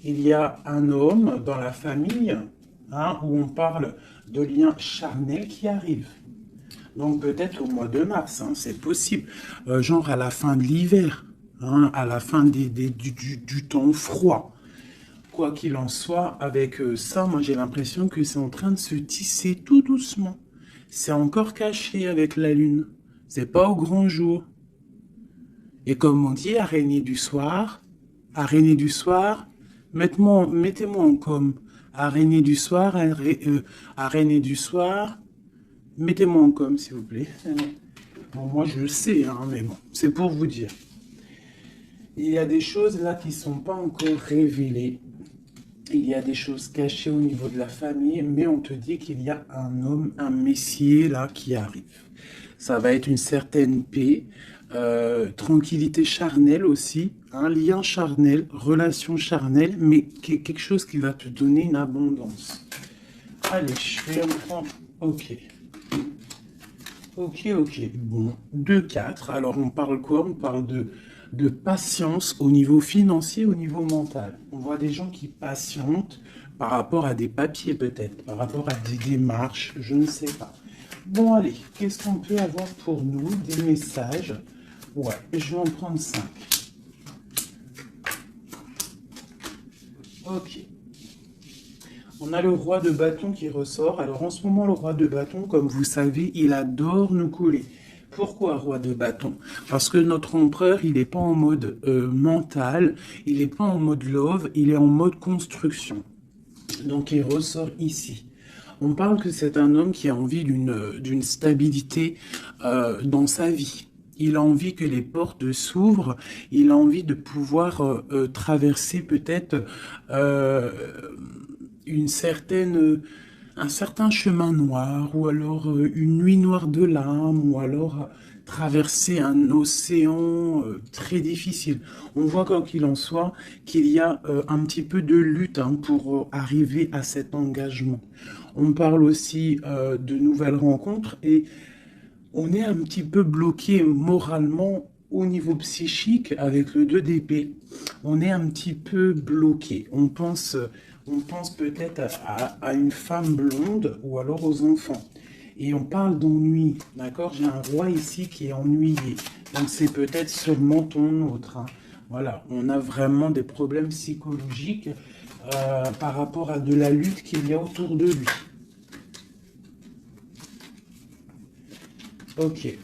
il y a un homme dans la famille, hein, où on parle de liens charnels qui arrivent. Donc peut-être au mois de mars, hein, c'est possible. Genre à la fin de l'hiver, hein, à la fin du temps froid. Quoi qu'il en soit, avec ça, moi j'ai l'impression que c'est en train de se tisser tout doucement. C'est encore caché avec la lune. C'est pas au grand jour. Et comme on dit, araignée du soir, mettez-moi en com. Araignée du soir, mettez-moi en com, s'il vous plaît. Bon, moi je le sais, hein, mais bon, c'est pour vous dire. Il y a des choses là qui ne sont pas encore révélées. Il y a des choses cachées au niveau de la famille, mais on te dit qu'il y a un homme, un messier là qui arrive. Ça va être une certaine paix, tranquillité charnelle aussi, un lien charnel, relation charnelle, mais quelque chose qui va te donner une abondance. Allez, je vais en prendre. Ok. Ok, ok. Bon, 2-4. Alors, on parle quoi? On parle de patience au niveau financier, au niveau mental. On voit des gens qui patientent par rapport à des papiers peut-être, par rapport à des démarches, je ne sais pas. Bon, allez, qu'est-ce qu'on peut avoir pour nous? Des messages. Ouais, je vais en prendre 5. Ok. On a le roi de bâton qui ressort. Alors en ce moment, le roi de bâton, comme vous savez, il adore nous coller. Pourquoi roi de bâton? Parce que notre empereur, il n'est pas en mode mental, il n'est pas en mode love, il est en mode construction. Donc il ressort ici. On parle que c'est un homme qui a envie d'une stabilité dans sa vie. Il a envie que les portes s'ouvrent, il a envie de pouvoir traverser peut-être un certain chemin noir, ou alors une nuit noire de l'âme, ou alors traverser un océan très difficile. On voit quoi qu'il en soit qu'il y a un petit peu de lutte, hein, pour arriver à cet engagement. On parle aussi de nouvelles rencontres et on est un petit peu bloqué moralement au niveau psychique avec le 2 d'épée. On est un petit peu bloqué. On pense peut-être à une femme blonde ou alors aux enfants. Et on parle d'ennui, d'accord? J'ai un roi ici qui est ennuyé. Donc c'est peut-être seulement ton autre, hein. Voilà, on a vraiment des problèmes psychologiques par rapport à de la lutte qu'il y a autour de lui. Ok.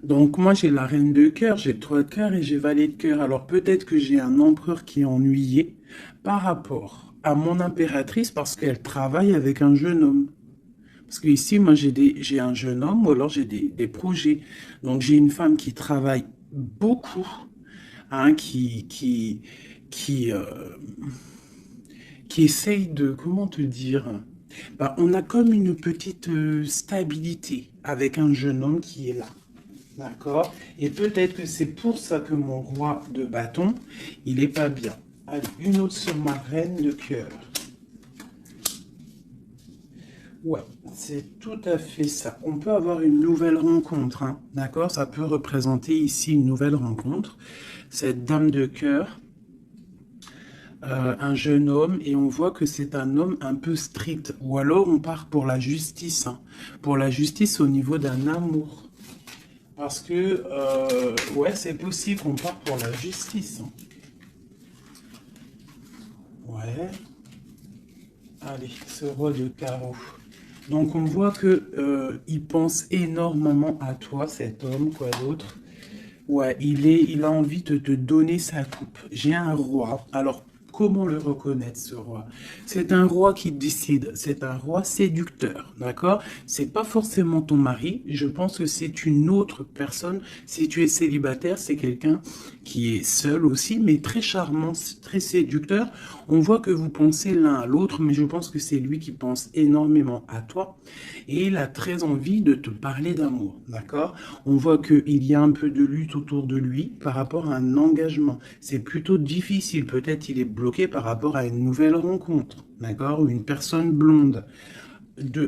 Donc moi j'ai la reine de cœur, j'ai le 3 de cœur et j'ai valet de cœur. Alors peut-être que j'ai un empereur qui est ennuyé par rapport à mon impératrice parce qu'elle travaille avec un jeune homme. Parce que ici moi j'ai un jeune homme ou alors j'ai des projets. Donc j'ai une femme qui travaille beaucoup, hein, qui, euh, qui essaye de, comment te dire, bah, on a comme une petite stabilité avec un jeune homme qui est là. D'accord? Et peut-être que c'est pour ça que mon roi de bâton, il est pas bien. Allez, une autre sur ma reine de cœur. Ouais, c'est tout à fait ça. On peut avoir une nouvelle rencontre, hein, d'accord? Ça peut représenter ici une nouvelle rencontre. Cette dame de cœur, un jeune homme, et on voit que c'est un homme un peu strict. Ou alors on part pour la justice, hein, pour la justice au niveau d'un amour. Parce que, ouais, c'est possible qu'on parte pour la justice, hein. Ouais. Allez, ce roi de carreau. Donc on voit que il pense énormément à toi, cet homme, quoi d'autre. Ouais, il a envie de te donner sa coupe. J'ai un roi. Alors, comment le reconnaître, ce roi? C'est un roi qui décide. C'est un roi séducteur, d'accord? C'est pas forcément ton mari. Je pense que c'est une autre personne. Si tu es célibataire, c'est quelqu'un qui est seul aussi, mais très charmant, très séducteur. On voit que vous pensez l'un à l'autre, mais je pense que c'est lui qui pense énormément à toi. Et il a très envie de te parler d'amour, d'accord? On voit qu'il y a un peu de lutte autour de lui par rapport à un engagement. C'est plutôt difficile. Peut-être il est bloqué par rapport à une nouvelle rencontre, d'accord? Ou une personne blonde.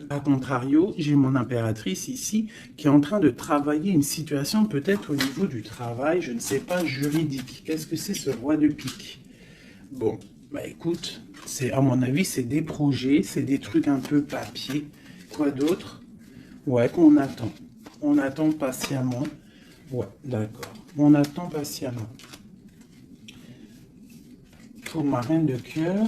A contrario, j'ai mon impératrice ici qui est en train de travailler une situation peut-être au niveau du travail, je ne sais pas, juridique. Qu'est-ce que c'est ce roi de pique? Bon, bah écoute, c'est à mon avis, c'est des projets, c'est des trucs un peu papier. Quoi d'autre? Ouais, qu'on attend. On attend patiemment. Ouais, d'accord. On attend patiemment. Pour ma reine de cœur.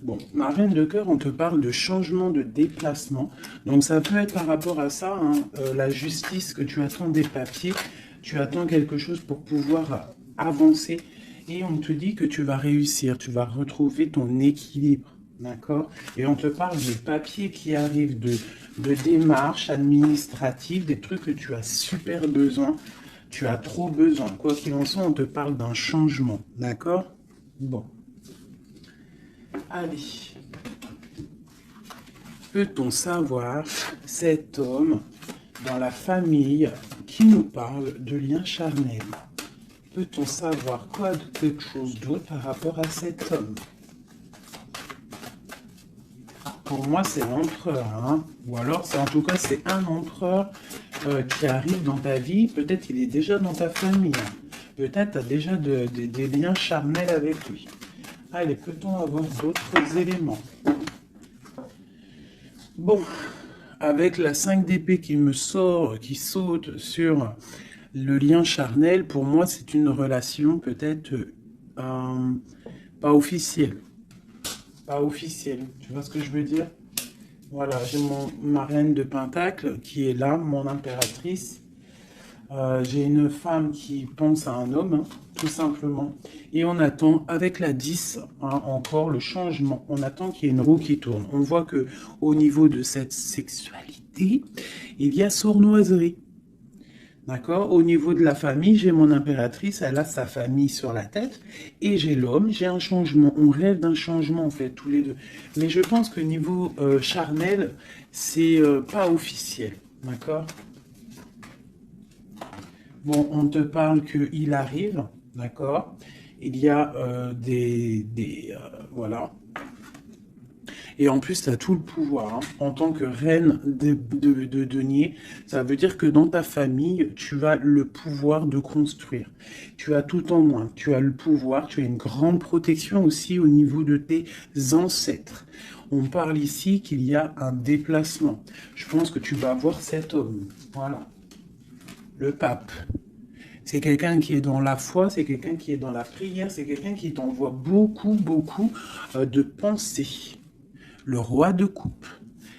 Bon, ma reine de cœur, on te parle de changement de déplacement. Donc ça peut être par rapport à ça, hein, la justice, que tu attends des papiers, tu attends quelque chose pour pouvoir avancer. Et on te dit que tu vas réussir, tu vas retrouver ton équilibre. D'accord? Et on te parle des papiers qui arrivent, de démarches administratives, des trucs que tu as super besoin. Tu as trop besoin. Quoi qu'il en soit, on te parle d'un changement. D'accord? Bon. Allez. Peut-on savoir cet homme dans la famille qui nous parle de lien charnel? Peut-on savoir quoi de quelque chose d'autre par rapport à cet homme? Pour moi, c'est l'empereur, hein? Ou alors, en tout cas, c'est un empereur qui arrive dans ta vie. Peut-être il est déjà dans ta famille, hein. Peut-être tu as déjà des liens charnels avec lui. Allez, peut-on avoir d'autres éléments? Bon, avec la 5 d'épée qui me sort, qui saute sur le lien charnel, pour moi, c'est une relation peut-être pas officielle. Pas officielle, tu vois ce que je veux dire? Voilà, j'ai ma reine de Pentacle qui est là, mon impératrice. J'ai une femme qui pense à un homme, hein, tout simplement. Et on attend, avec la 10, hein, encore le changement. On attend qu'il y ait une roue qui tourne. On voit que au niveau de cette sexualité, il y a sournoiserie. D'accord? Au niveau de la famille, j'ai mon impératrice, elle a sa famille sur la tête. Et j'ai l'homme, j'ai un changement. On rêve d'un changement, en fait, tous les deux. Mais je pense que niveau charnel, c'est pas officiel. D'accord? Bon, on te parle qu'il arrive, d'accord? Il y a voilà. Et en plus, tu as tout le pouvoir, hein. En tant que reine de denier, ça veut dire que dans ta famille, tu as le pouvoir de construire. Tu as tout en moins. Tu as le pouvoir, tu as une grande protection aussi au niveau de tes ancêtres. On parle ici qu'il y a un déplacement. Je pense que tu vas voir cet homme. Voilà. Le pape. C'est quelqu'un qui est dans la foi, c'est quelqu'un qui est dans la prière, c'est quelqu'un qui t'envoie beaucoup, beaucoup de pensées. Le roi de coupe,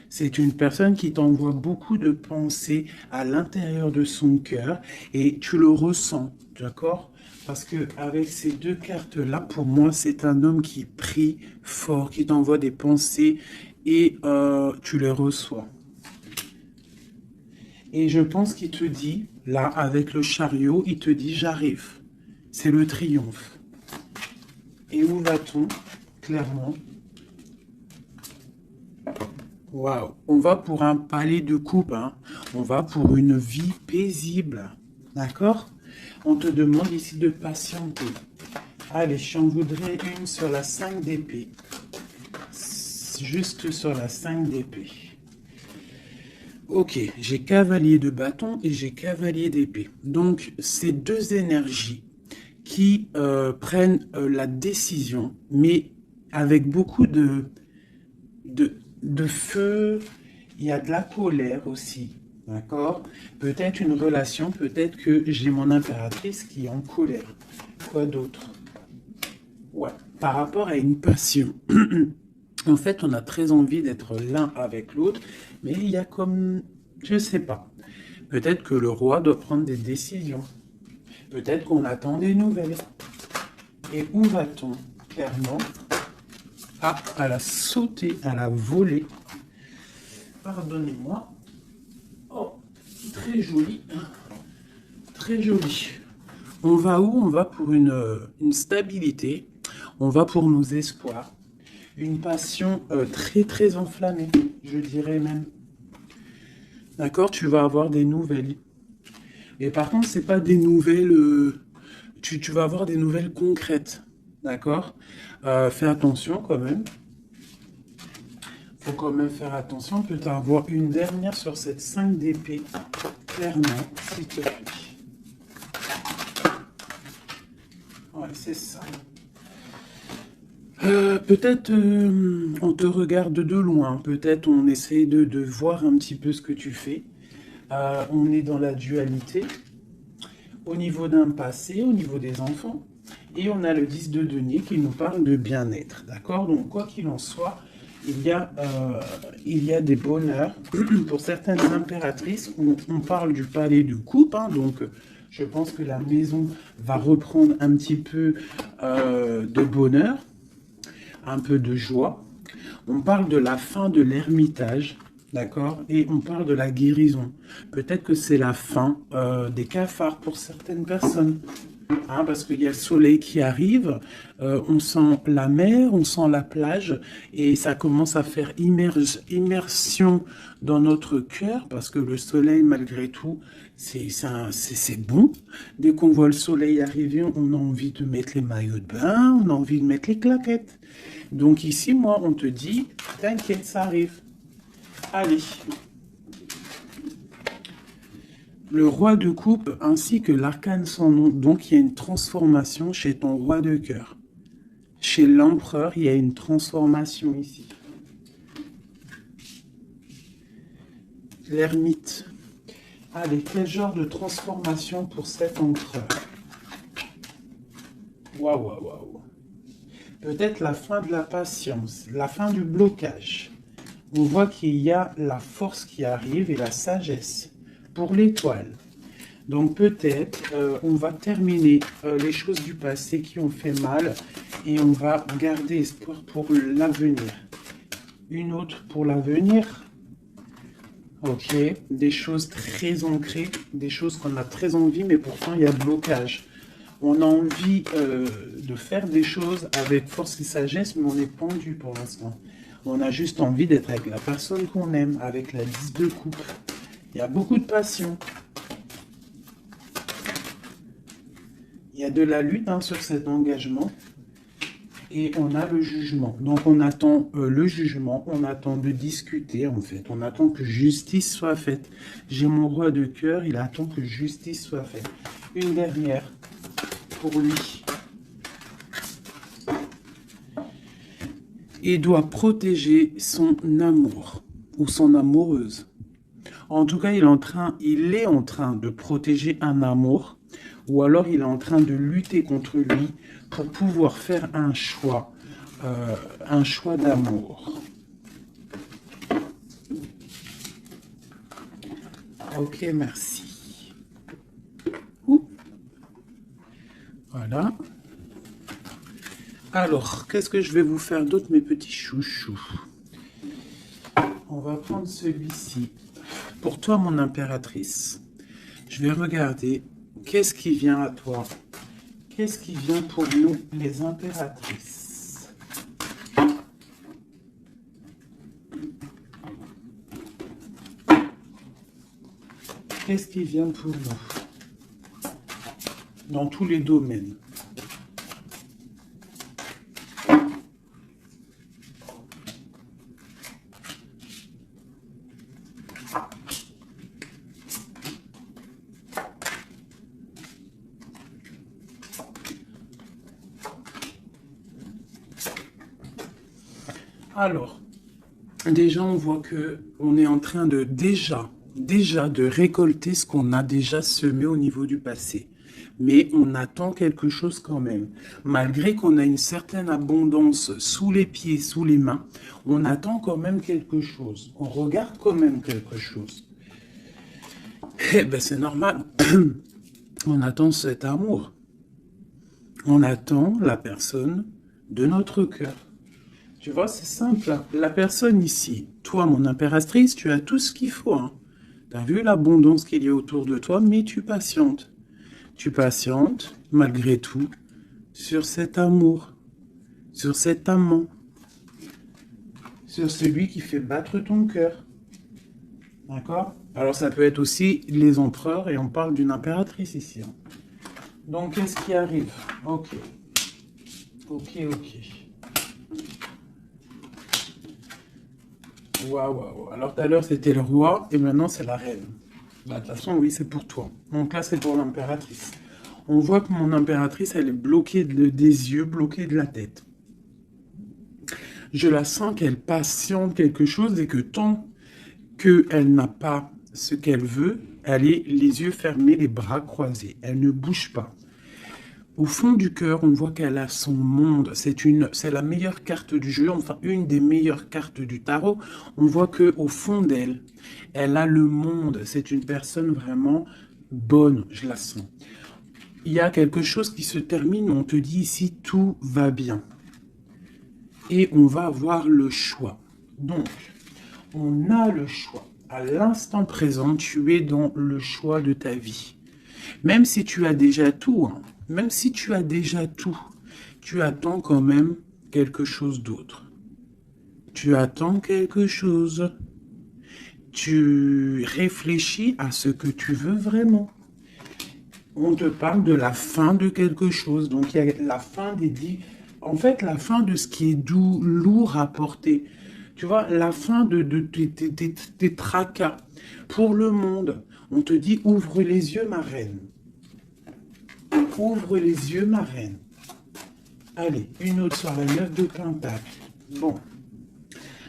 c'est une personne qui t'envoie beaucoup de pensées à l'intérieur de son cœur et tu le ressens, d'accord? Parce que avec ces deux cartes-là, pour moi, c'est un homme qui prie fort, qui t'envoie des pensées et tu les reçois. Et je pense qu'il te dit, là, avec le chariot, il te dit, j'arrive. C'est le triomphe. Et où va-t-on? Clairement. Waouh. On va pour un palais de coupe, hein. On va pour une vie paisible. D'accord? On te demande ici de patienter. Allez, j'en voudrais une sur la 5 d'épée. Juste sur la 5 d'épée. Ok, j'ai cavalier de bâton et j'ai cavalier d'épée. Donc, c'est deux énergies qui prennent la décision, mais avec beaucoup de feu. Il y a de la colère aussi, d'accord? Peut-être une relation, peut-être que j'ai mon impératrice qui est en colère. Quoi d'autre? Ouais, par rapport à une passion. En fait, on a très envie d'être l'un avec l'autre, mais il y a comme, je sais pas. Peut-être que le roi doit prendre des décisions. Peut-être qu'on attend des nouvelles. Et où va-t-on? Clairement. Ah, elle a sauté, elle a volé. Pardonnez-moi. Oh, très joli. Très joli. On va où? On va pour une stabilité. On va pour nos espoirs. Une passion très très enflammée, je dirais même. D'accord? Tu vas avoir des nouvelles. Et par contre, c'est pas des nouvelles... tu vas avoir des nouvelles concrètes. D'accord? Fais attention quand même. Faut quand même faire attention. Peut-être avoir une dernière sur cette 5 d'épée. Clairement, s'il te plaît. Ouais, c'est ça. Peut-être on te regarde de loin, peut-être on essaie de voir un petit peu ce que tu fais. On est dans la dualité au niveau d'un passé, au niveau des enfants. Et on a le 10 de denier qui nous parle de bien-être. D'accord? Donc, quoi qu'il en soit, il y a des bonheurs. Pour certaines impératrices, on parle du palais de coupe. Hein, donc, je pense que la maison va reprendre un petit peu de bonheur, un peu de joie. On parle de la fin de l'ermitage, d'accord? Et on parle de la guérison. Peut-être que c'est la fin des cafards pour certaines personnes. Hein, parce qu'il y a le soleil qui arrive, on sent la mer, on sent la plage, et ça commence à faire immersion dans notre cœur, parce que le soleil, malgré tout, c'est bon. Dès qu'on voit le soleil arriver, on a envie de mettre les maillots de bain, on a envie de mettre les claquettes. Donc ici, moi, on te dit, t'inquiète, ça arrive. Allez. Le roi de coupe ainsi que l'arcane sans nom. Donc, il y a une transformation chez ton roi de cœur. Chez l'empereur, il y a une transformation ici. L'ermite. Allez, quel genre de transformation pour cet empereur? Waouh, waouh, waouh. Peut-être la fin de la patience, la fin du blocage. On voit qu'il y a la force qui arrive et la sagesse pour l'étoile. Donc peut-être on va terminer les choses du passé qui ont fait mal et on va garder espoir pour l'avenir. Une autre pour l'avenir. Ok, des choses très ancrées, des choses qu'on a très envie, mais pourtant il y a blocage. On a envie de faire des choses avec force et sagesse, mais on est pendu pour l'instant. On a juste envie d'être avec la personne qu'on aime, avec la 10 de coupe. Il y a beaucoup de passion. Il y a de la lutte sur cet engagement. Et on a le jugement. Donc on attend le jugement, on attend de discuter en fait. On attend que justice soit faite. J'ai mon roi de cœur, il attend que justice soit faite. Une dernière pour lui. Il doit protéger son amour ou son amoureuse. En tout cas, il est en train de protéger un amour, ou alors il est en train de lutter contre lui pour pouvoir faire un choix d'amour. Ok, merci. Ouh. Voilà. Alors, qu'est-ce que je vais vous faire d'autre, mes petits chouchous? On va prendre celui-ci. Pour toi, mon impératrice, je vais regarder qu'est-ce qui vient à toi. Qu'est-ce qui vient pour nous, les impératrices? Qu'est-ce qui vient pour nous? Dans tous les domaines. Alors, déjà, on voit que on est en train de déjà de récolter ce qu'on a déjà semé au niveau du passé. Mais on attend quelque chose quand même. Malgré qu'on a une certaine abondance sous les pieds, sous les mains, on attend quand même quelque chose. On regarde quand même quelque chose. Eh ben, c'est normal. On attend cet amour. On attend la personne de notre cœur. Tu vois, c'est simple. La personne ici, toi, mon impératrice, tu as tout ce qu'il faut. Hein. Tu as vu l'abondance qu'il y a autour de toi, mais tu patientes. Tu patientes, malgré tout, sur cet amour, sur cet amant, sur celui qui fait battre ton cœur. D'accord? Alors, ça peut être aussi les empereurs, et on parle d'une impératrice ici. Hein. Donc, qu'est-ce qui arrive? Ok. Ok. Waouh. Alors tout à l'heure c'était le roi et maintenant c'est la reine. Bah, de toute façon, oui, c'est pour toi. Donc là, c'est pour l'impératrice. On voit que mon impératrice, elle est bloquée des yeux, bloquée de la tête. Je la sens qu'elle patiente quelque chose et que tant qu'elle n'a pas ce qu'elle veut, elle est les yeux fermés, les bras croisés. Elle ne bouge pas. Au fond du cœur, on voit qu'elle a son monde. C'est la meilleure carte du jeu, enfin une des meilleures cartes du tarot. On voit que au fond d'elle, elle a le monde. C'est une personne vraiment bonne, je la sens. Il y a quelque chose qui se termine, on te dit ici tout va bien. Et on va avoir le choix. Donc, on a le choix. À l'instant présent, tu es dans le choix de ta vie. Même si tu as déjà tout, hein, même si tu as déjà tout, tu attends quand même quelque chose d'autre. Tu attends quelque chose. Tu réfléchis à ce que tu veux vraiment. On te parle de la fin de quelque chose. Donc, il y a la fin en fait, la fin de ce qui est doux, lourd à porter. Tu vois, la fin de tes tracas pour le monde. On te dit, ouvre les yeux, ma reine. Ouvre les yeux, ma reine. Allez, une autre sur la 9 de Pentacle. Bon.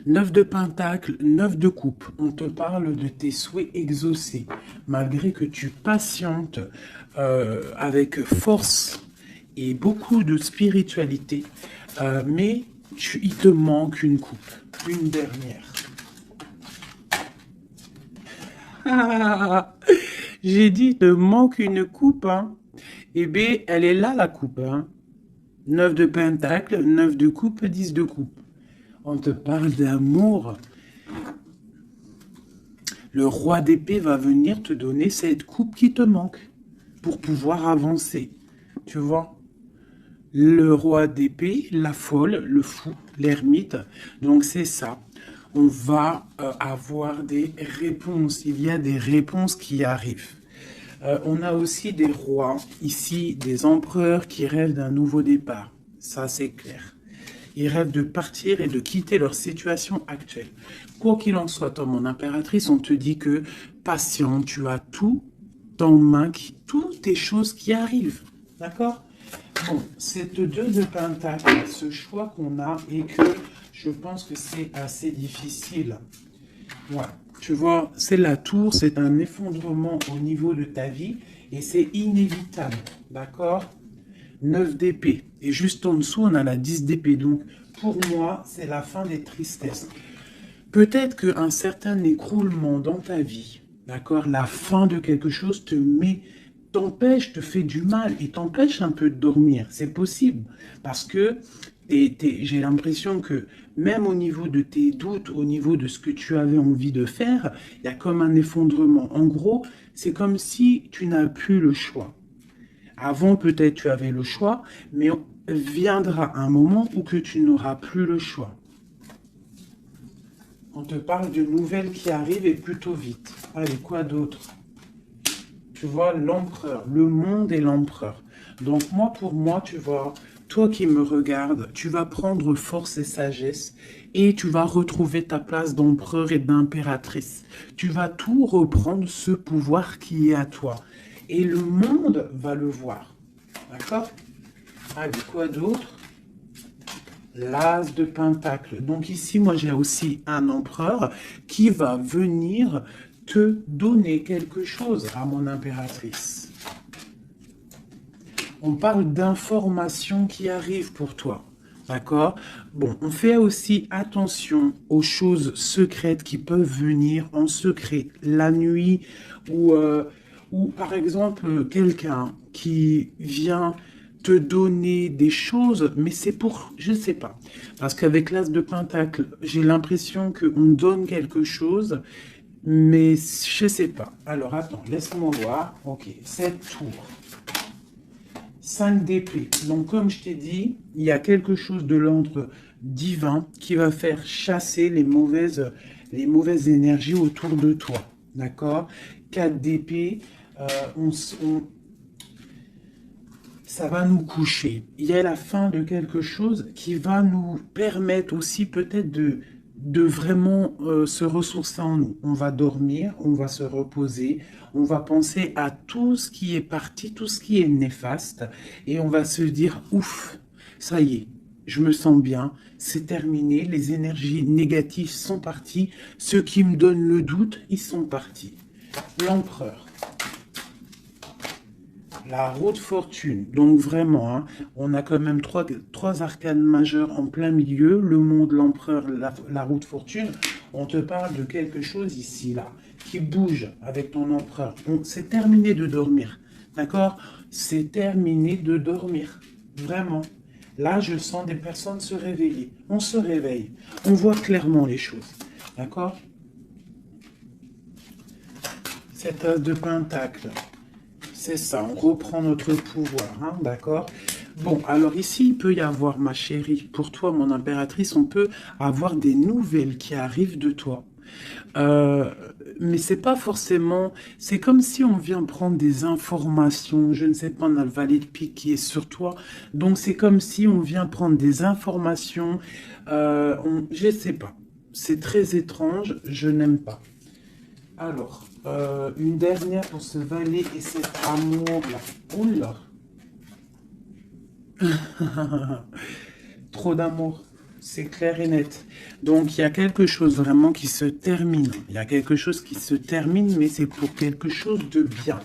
9 de Pentacle, 9 de coupe. On te parle de tes souhaits exaucés. Malgré que tu patientes avec force et beaucoup de spiritualité. Mais il te manque une coupe. Une dernière. Ah, j'ai dit, il te manque une coupe, hein. Eh bien, elle est là, la coupe, hein. 9 de Pentacle, 9 de coupe, 10 de coupe. On te parle d'amour. Le roi d'épée va venir te donner cette coupe qui te manque pour pouvoir avancer. Tu vois? Le roi d'épée, la folle, le fou, l'ermite. Donc, c'est ça. On va avoir des réponses. Il y a des réponses qui arrivent. On a aussi des rois, ici, des empereurs qui rêvent d'un nouveau départ. Ça, c'est clair. Ils rêvent de partir et de quitter leur situation actuelle. Quoi qu'il en soit, toi, mon impératrice, on te dit que patient, tu as tout en main, toutes tes choses qui arrivent. D'accord? Bon, cette 2 de Pentacle, ce choix qu'on a et que je pense que c'est assez difficile. Voilà. Tu vois, c'est la tour, c'est un effondrement au niveau de ta vie et c'est inévitable. D'accord? 9 d'épée. Et juste en dessous, on a la 10 d'épée. Donc, pour moi, c'est la fin des tristesses. Peut-être qu'un certain écroulement dans ta vie, d'accord, la fin de quelque chose t'empêche, te fait du mal et t'empêche un peu de dormir. C'est possible. Parce que j'ai l'impression que même au niveau de tes doutes, au niveau de ce que tu avais envie de faire, il y a comme un effondrement. En gros, c'est comme si tu n'as plus le choix. Avant, peut-être tu avais le choix, mais viendra un moment où que tu n'auras plus le choix. On te parle d'une nouvelle qui arrive et plutôt vite. Allez, quoi d'autre? Tu vois, l'empereur, le monde et l'empereur. Donc moi, pour moi, tu vois, toi qui me regardes, tu vas prendre force et sagesse et tu vas retrouver ta place d'empereur et d'impératrice. Tu vas tout reprendre, ce pouvoir qui est à toi. Et le monde va le voir. D'accord? Allez, quoi d'autre? L'as de Pentacle. Donc ici, moi, j'ai aussi un empereur qui va venir te donner quelque chose à mon impératrice. On parle d'informations qui arrivent pour toi. D'accord? Bon, on fait aussi attention aux choses secrètes qui peuvent venir en secret la nuit ou par exemple quelqu'un qui vient te donner des choses, mais c'est pour, je ne sais pas. Parce qu'avec l'as de Pentacle, j'ai l'impression qu'on donne quelque chose, mais je ne sais pas. Alors attends, laisse-moi voir. Ok, cette tour. 5 d'épée. Donc, comme je t'ai dit, il y a quelque chose de l'ordre divin qui va faire chasser les mauvaises énergies autour de toi. D'accord? 4 d'épée, ça va nous coucher. Il y a la fin de quelque chose qui va nous permettre aussi peut-être de vraiment se ressourcer en nous. On va dormir, on va se reposer, on va penser à tout ce qui est parti, tout ce qui est néfaste, et on va se dire, ouf, ça y est, je me sens bien, c'est terminé, les énergies négatives sont parties, ceux qui me donnent le doute, ils sont partis. L'empereur. La roue de fortune, donc vraiment, hein, on a quand même trois arcanes majeures en plein milieu, le monde, l'empereur, la roue de fortune. On te parle de quelque chose ici, là, qui bouge avec ton empereur. C'est terminé de dormir, d'accord? C'est terminé de dormir, vraiment. Là, je sens des personnes se réveiller. On se réveille, on voit clairement les choses, d'accord? Cette as de pentacle. C'est ça, on reprend notre pouvoir, hein, d'accord? Bon, alors ici, il peut y avoir, ma chérie, pour toi, mon impératrice, on peut avoir des nouvelles qui arrivent de toi. Euh, mais c'est pas forcément... C'est comme si on vient prendre des informations. Je ne sais pas, on a le valet de pique qui est sur toi. Donc c'est comme si on vient prendre des informations. Je ne sais pas. C'est très étrange, je n'aime pas. Alors, une dernière pour ce valet et cet amour-là. Oula, trop d'amour, c'est clair et net. Donc, il y a quelque chose vraiment qui se termine. Il y a quelque chose qui se termine, mais c'est pour quelque chose de bien.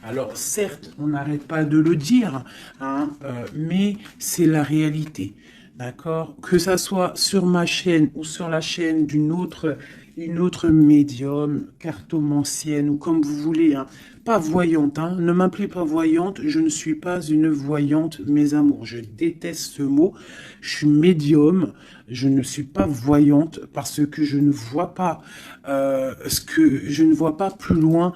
Alors, certes, on n'arrête pas de le dire, hein, mais c'est la réalité. D'accord? Que ça soit sur ma chaîne ou sur la chaîne une autre médium, cartomancienne ou comme vous voulez, hein. Pas voyante, hein. Ne m'appelez pas voyante, je ne suis pas une voyante, mes amours. Je déteste ce mot. Je suis médium, je ne suis pas voyante parce que je ne vois pas je ne vois pas plus loin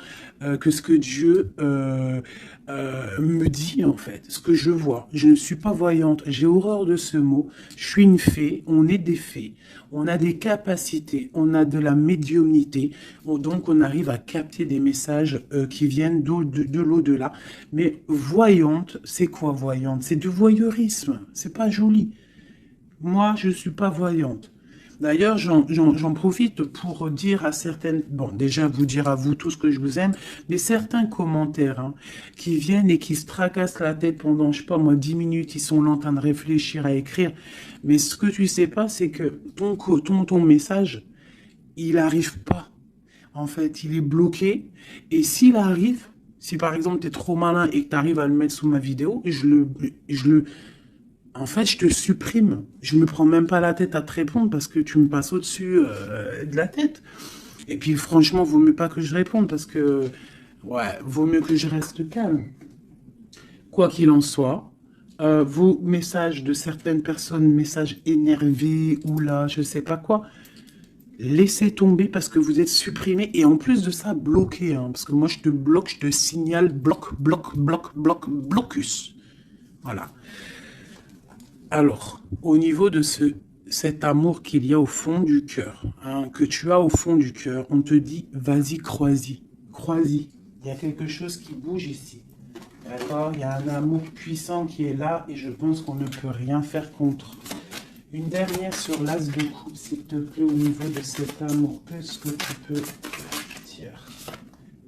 que ce que Dieu me dit en fait, ce que je vois. Je ne suis pas voyante, j'ai horreur de ce mot. Je suis une fée, on est des fées, on a des capacités, on a de la médiumnité, donc on arrive à capter des messages qui viennent de l'au-delà. Mais voyante, c'est quoi voyante? C'est du voyeurisme, c'est pas joli. Moi, je ne suis pas voyante. D'ailleurs, j'en profite pour dire à certaines... Bon, déjà, vous dire à vous tous que je vous aime, mais certains commentaires hein, qui viennent et qui se tracassent la tête pendant, je sais pas moi, 10 minutes, ils sont là en train de réfléchir à écrire. Mais ce que tu sais pas, c'est que ton message, il n'arrive pas. En fait, il est bloqué. Et s'il arrive, si par exemple, tu es trop malin et que tu arrives à le mettre sous ma vidéo, en fait, je te supprime. Je me prends même pas la tête à te répondre parce que tu me passes au-dessus de la tête. Et puis, franchement, vaut mieux pas que je réponde parce que, ouais, vaut mieux que je reste calme. Quoi qu'il en soit, vos messages de certaines personnes, messages énervés ou là, je sais pas quoi, laissez tomber parce que vous êtes supprimé et en plus de ça, bloqué. Hein, parce que moi, je te bloque, je te signale blocus. Voilà. Alors, au niveau de cet amour qu'il y a au fond du cœur, hein, que tu as au fond du cœur, on te dit, vas-y, crois-y, crois-y. Il y a quelque chose qui bouge ici. D'accord? Il y a un amour puissant qui est là et je pense qu'on ne peut rien faire contre. Une dernière sur l'as de coupe, s'il te plaît, au niveau de cet amour. Qu'est-ce que tu peux dire?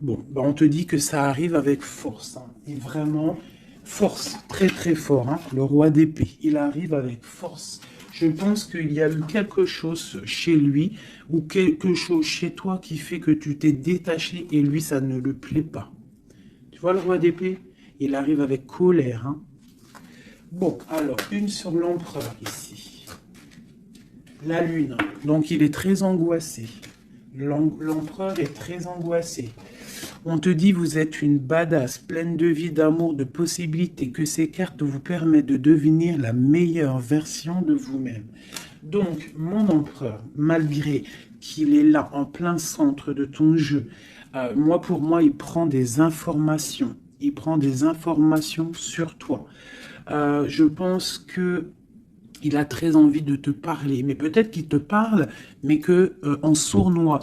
Bon, ben on te dit que ça arrive avec force. Hein, et vraiment, force, très très fort. Hein, le roi d'épée, il arrive avec force. Je pense qu'il y a eu quelque chose chez lui ou quelque chose chez toi qui fait que tu t'es détaché et lui, ça ne le plaît pas. Tu vois le roi d'épée? Il arrive avec colère. Hein. Bon, alors, une sur l'empereur ici. La lune. Donc, il est très angoissé. L'empereur est très angoissé. On te dit, vous êtes une badass, pleine de vie, d'amour, de possibilités, que ces cartes vous permettent de devenir la meilleure version de vous-même. Donc, mon empereur, malgré qu'il est là, en plein centre de ton jeu, pour moi, il prend des informations. Il prend des informations sur toi. Je pense que il a très envie de te parler, mais peut-être qu'il te parle, mais que en sournois,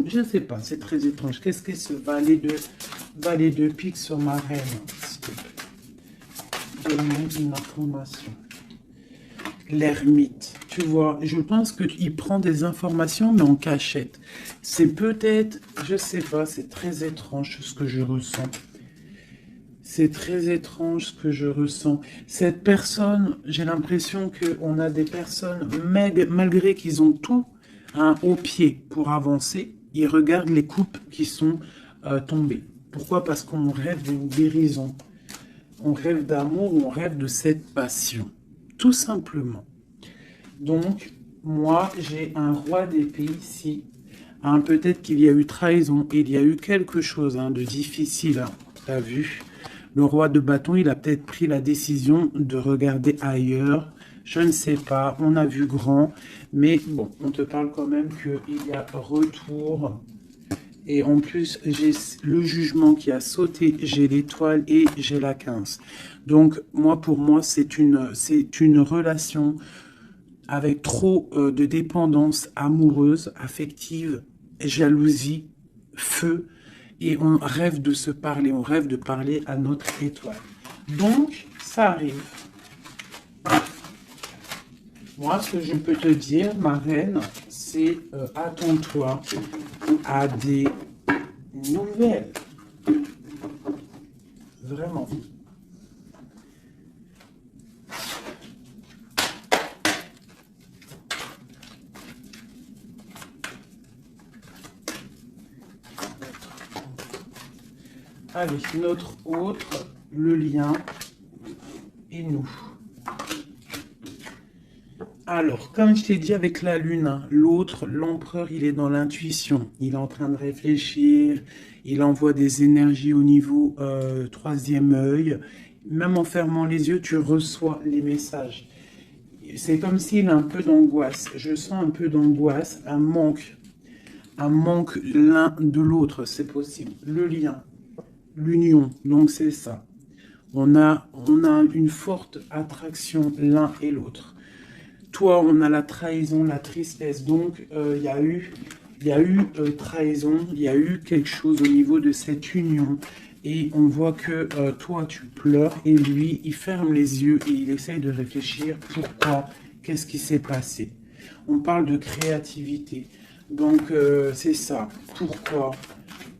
je ne sais pas, c'est très étrange. Qu'est-ce que ce valet de pique sur ma reine, s'il te plaît? Donne-moi une information. L'ermite, tu vois, je pense qu'il prend des informations, mais en cachette. C'est peut-être, je sais pas, c'est très étrange ce que je ressens. C'est très étrange ce que je ressens. Cette personne, j'ai l'impression qu'on a des personnes, malgré qu'ils ont tout hein, au pied pour avancer, ils regardent les coupes qui sont tombées. Pourquoi? Parce qu'on rêve d'une guérison. On rêve d'amour, on rêve de cette passion. Tout simplement. Donc, moi, j'ai un roi d'épée ici. Hein, peut-être qu'il y a eu trahison, il y a eu quelque chose hein, de difficile. Hein, t'as vu? Le roi de bâton, il a peut-être pris la décision de regarder ailleurs. Je ne sais pas, on a vu grand. Mais bon, on te parle quand même qu'il y a retour. Et en plus, j'ai le jugement qui a sauté, j'ai l'étoile et j'ai la 15. Donc, moi, pour moi, c'est une relation avec trop de dépendance amoureuse, affective, jalousie, feu. Et on rêve de se parler, on rêve de parler à notre étoile. Donc, ça arrive. Moi, ce que je peux te dire, ma reine, c'est attends-toi à des nouvelles. Vraiment. Allez, notre autre, le lien et nous. Alors, comme je t'ai dit avec la lune, hein, l'autre, l'empereur, il est dans l'intuition. Il est en train de réfléchir, il envoie des énergies au niveau troisième œil. Même en fermant les yeux, tu reçois les messages. C'est comme s'il a un peu d'angoisse. Je sens un peu d'angoisse, un manque l'un de l'autre, c'est possible. Le lien, l'union, donc c'est ça. On a une forte attraction l'un et l'autre. Toi, on a la trahison, la tristesse. Donc, il y a eu trahison, il y a eu quelque chose au niveau de cette union. Et on voit que toi, tu pleures et lui, il ferme les yeux et il essaye de réfléchir. Pourquoi? Qu'est-ce qui s'est passé? On parle de créativité. Donc, c'est ça. Pourquoi?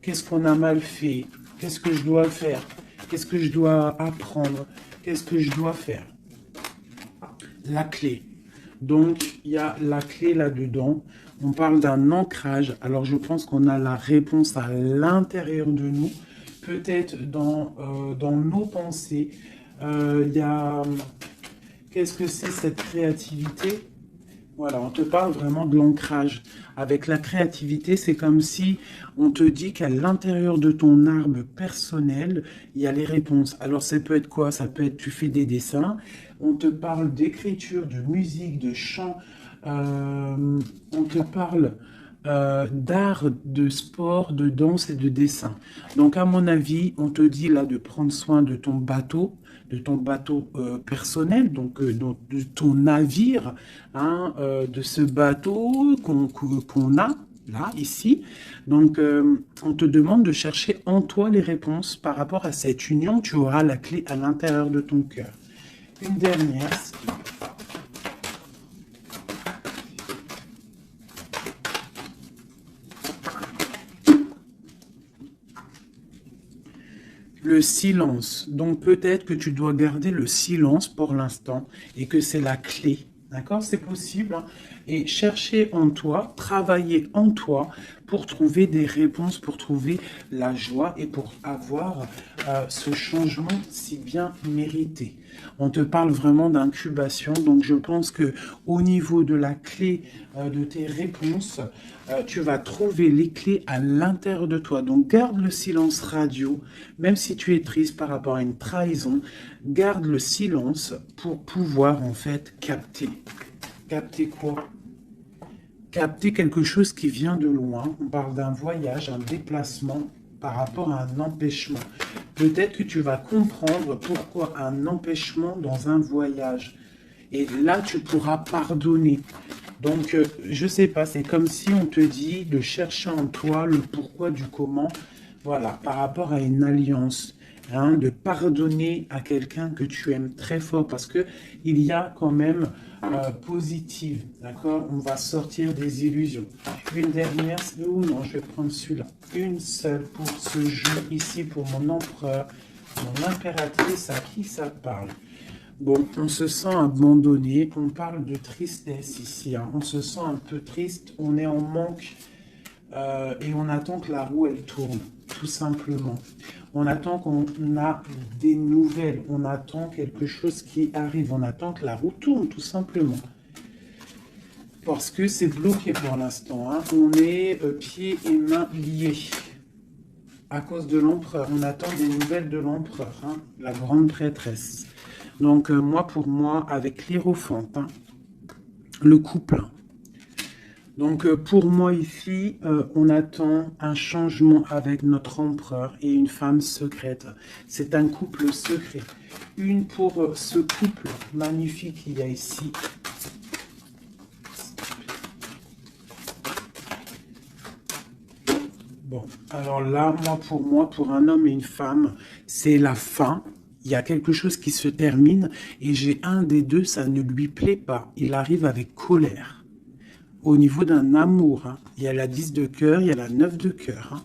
Qu'est-ce qu'on a mal fait? Qu'est-ce que je dois faire? Qu'est-ce que je dois apprendre? Qu'est-ce que je dois faire? La clé. Donc, il y a la clé là-dedans. On parle d'un ancrage. Alors, je pense qu'on a la réponse à l'intérieur de nous. Peut-être dans nos pensées. Il y a... Qu'est-ce que c'est cette créativité? Voilà, on te parle vraiment de l'ancrage. Avec la créativité, c'est comme si on te dit qu'à l'intérieur de ton arbre personnel, il y a les réponses. Alors, ça peut être quoi? Ça peut être, tu fais des dessins, on te parle d'écriture, de musique, de chant, on te parle d'art, de sport, de danse et de dessin. Donc, à mon avis, on te dit là de prendre soin de ton bateau personnel, donc de ton navire, hein, de ce bateau qu'on a là, ici. Donc, on te demande de chercher en toi les réponses par rapport à cette union. Tu auras la clé à l'intérieur de ton cœur. Une dernière. Le silence. Donc peut-être que tu dois garder le silence pour l'instant et que c'est la clé. D'accord? C'est possible. Hein? Et chercher en toi, travailler en toi pour trouver des réponses, pour trouver la joie et pour avoir ce changement si bien mérité. On te parle vraiment d'incubation. Donc je pense que au niveau de la clé de tes réponses, tu vas trouver les clés à l'intérieur de toi. Donc garde le silence radio, même si tu es triste par rapport à une trahison, garde le silence pour pouvoir en fait capter. Capter quoi? Capter quelque chose qui vient de loin. On parle d'un voyage, un déplacement par rapport à un empêchement. Peut-être que tu vas comprendre pourquoi un empêchement dans un voyage. Et là, tu pourras pardonner. Donc, je ne sais pas, c'est comme si on te dit de chercher en toi le pourquoi du comment, voilà, par rapport à une alliance, hein, de pardonner à quelqu'un que tu aimes très fort, parce que il y a quand même positive, d'accord? On va sortir des illusions. Une dernière, ou non, je vais prendre celui-là. Une seule pour ce jeu ici, pour mon empereur. Bon, l'impératrice, à qui ça parle? Bon, on se sent abandonné, on parle de tristesse ici, hein. On se sent un peu triste, on est en manque et on attend que la roue, elle tourne, tout simplement. On attend qu'on a des nouvelles, on attend quelque chose qui arrive, on attend que la roue tourne, tout simplement. Parce que c'est bloqué pour l'instant, hein. On est pieds et mains liés. À cause de l'empereur, on attend des nouvelles de l'empereur, hein, la grande prêtresse. Donc moi, pour moi, avec l'Hiérophante, hein, le couple. Donc pour moi ici, on attend un changement avec notre empereur et une femme secrète. C'est un couple secret. Une pour ce couple magnifique qu'il y a ici. Bon, alors là, pour moi, pour un homme et une femme, c'est la fin. Il y a quelque chose qui se termine et j'ai un des deux, ça ne lui plaît pas. Il arrive avec colère. Au niveau d'un amour, hein, il y a la 10 de cœur, il y a la 9 de cœur. Hein.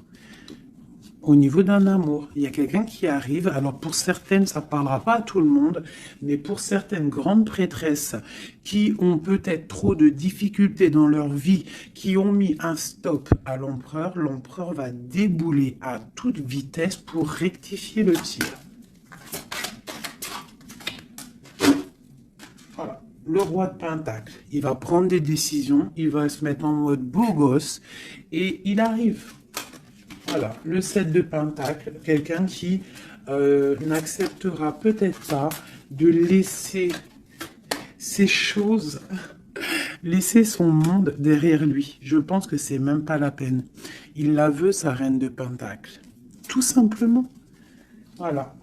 Au niveau d'un amour, il y a quelqu'un qui arrive. Alors pour certaines, ça ne parlera pas à tout le monde, mais pour certaines grandes prêtresses qui ont peut-être trop de difficultés dans leur vie, qui ont mis un stop à l'empereur, l'empereur va débouler à toute vitesse pour rectifier le tir. Voilà. Le roi de Pentacle, il va prendre des décisions, il va se mettre en mode beau gosse et il arrive. Voilà, le 7 de Pentacle, quelqu'un qui n'acceptera peut-être pas de laisser ces choses, laisser son monde derrière lui. Je pense que c'est même pas la peine. Il la veut, sa reine de Pentacle. Tout simplement. Voilà.